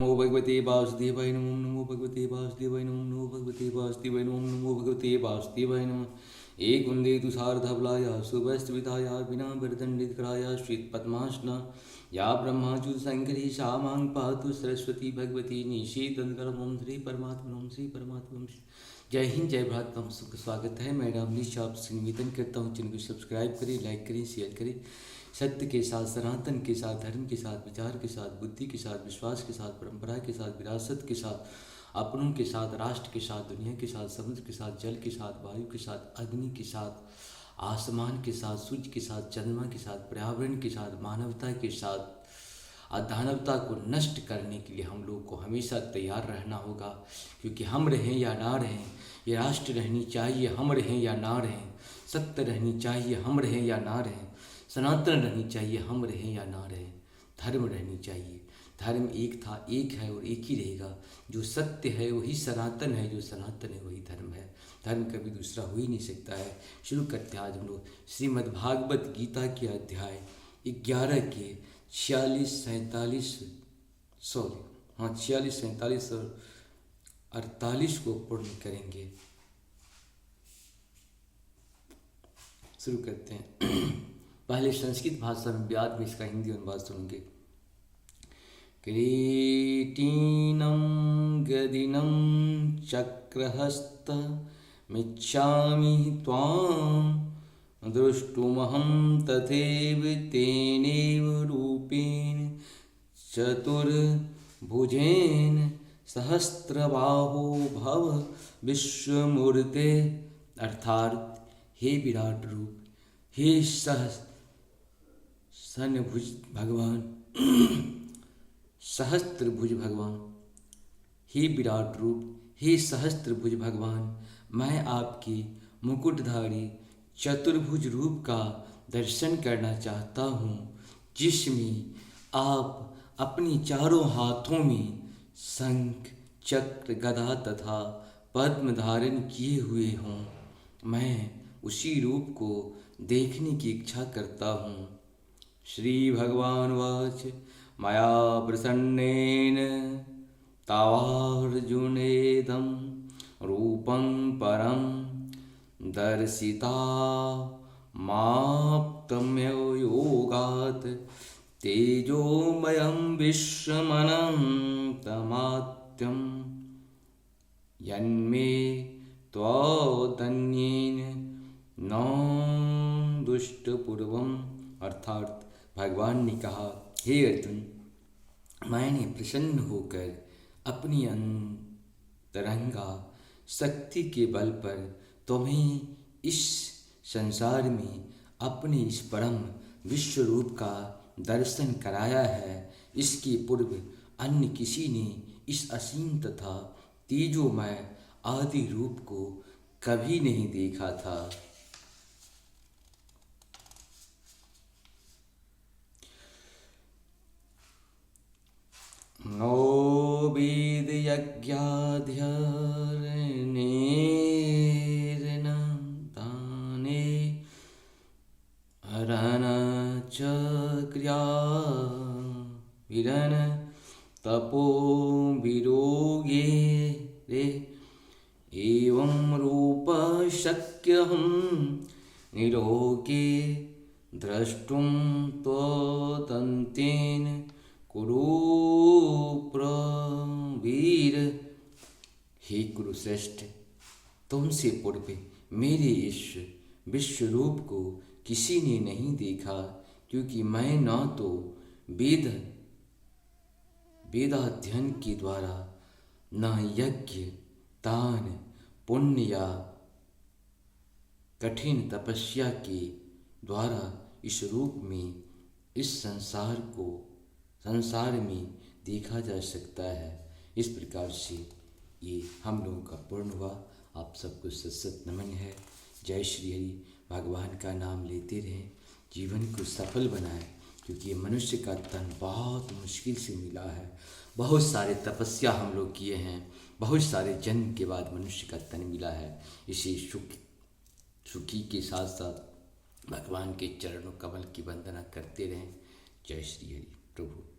नमो भगवते वासुदेवाय नमो नमो भगवते वासुदेवाय नमो नमो भगवते वासुदेवाय नमो नमो भगवते वासुदेवाय नमः। एक वंदे तुषारधवलाया सुभस्त्रिविधाया विना वरदण्डितकराया श्वेतपद्मासना या ब्रह्माच्युत शंकरी सा मां पातु सरस्वती भगवती निषेधनकरमं श्री परमात्मनम श्री परमात्मनम। जय हिंद जय भारत। हम सबका स्वागत है। मैं रामनीश आपसे निवेदन करता हूँ चैनल को सब्सक्राइब करें, लाइक करें, शेयर करें। सत्य के साथ, सनातन के साथ, धर्म के साथ, विचार के साथ, बुद्धि के साथ, विश्वास के साथ, परंपरा के साथ, विरासत के साथ, अपनों के साथ, राष्ट्र के साथ, दुनिया के साथ, समुद्र के साथ, जल के साथ, वायु के साथ, अग्नि के साथ, आसमान के साथ, सूर्य के साथ, चंद्रमा के साथ, पर्यावरण के साथ, मानवता के साथ, अदानवता को नष्ट करने के लिए हम लोग को हमेशा तैयार रहना होगा। क्योंकि हम रहें या ना रहें, ये राष्ट्र रहनी चाहिए, हम रहें या ना रहें। सत्य रहनी चाहिए, हम रहें या ना रहें। सनातन रहनी चाहिए, हम रहें या ना रहें। धर्म रहनी चाहिए। धर्म एक था, एक है और एक ही रहेगा। जो सत्य है वही सनातन है, जो सनातन है वही धर्म है। धर्म कभी दूसरा हो ही नहीं सकता है। शुरू करते हैं आज हम लोग श्रीमद्भागवत गीता के अध्याय 11 के 46, 47 और 48 को पूर्ण करेंगे। शुरू करते हैं। पहले संस्कृत भाषा में, बाद में इसका हिंदी अनुवाद सुनेंगे। किरीटिनं गदिनं चक्रहस्त मिच्छामि त्वां द्रष्टुमहं तथैव तेनैव रूपेण चतुर्भुजेन सहस्रबाहो भव विश्वमूर्ते। अर्थात हे विराट रूप, हे सहस्त्रभुज भगवान, सहस्त्रभुज भगवान, हे विराट रूप, हे सहस्त्रभुज भगवान, मैं आपके मुकुटधारी चतुर्भुज रूप का दर्शन करना चाहता हूँ, जिसमें आप अपनी चारों हाथों में शंख, चक्र, गदा तथा पद्म धारण किए हुए हों। मैं उसी रूप को देखने की इच्छा करता हूँ। श्री भगवान वाच मया प्रसन्नेन तावार्जुनेदं रूपं परं दर्शिता माप्तम्यो योगात् तेजोमयं विश्वमनन्तमाद्यं यन्मे त्वदन्येन न दुष्टपूर्वम। अर्थात भगवान ने कहा, हे अर्जुन, मैंने प्रसन्न होकर अपनी अंतरंगा शक्ति के बल पर तुम्हें इस संसार में अपने इस परम विश्व रूप का दर्शन कराया है। इसके पूर्व अन्य किसी ने इस असीम तथा तेजोमय आदि रूप को कभी नहीं देखा था। नो वेद यज्ञाध्ययनेन दाने हरण च क्रिया विरन तपो विरोगे रे एवं रूप शक्यहं निरोगे द्रष्टुं त्वदन्तेन कुरु प्रवीर। हे कुरुश्रेष्ठ, तुमसे पूर्व मेरे इस विश्व रूप को किसी ने नहीं देखा, क्योंकि मैं न तो वेदाध्ययन के द्वारा, न यज्ञ, दान, पुण्य या कठिन तपस्या के द्वारा इस रूप में इस संसार में देखा जा सकता है। इस प्रकार से ये हम लोगों का पूर्ण हुआ। आप सबको सत नमन है। जय श्री हरि। भगवान का नाम लेते रहें, जीवन को सफल बनाएं, क्योंकि ये मनुष्य का तन बहुत मुश्किल से मिला है। बहुत सारे तपस्या हम लोग किए हैं, बहुत सारे जन्म के बाद मनुष्य का तन मिला है। इसी सुखी के साथ साथ भगवान के चरणों कमल की वंदना करते रहें। जय श्री हरि। प्रभु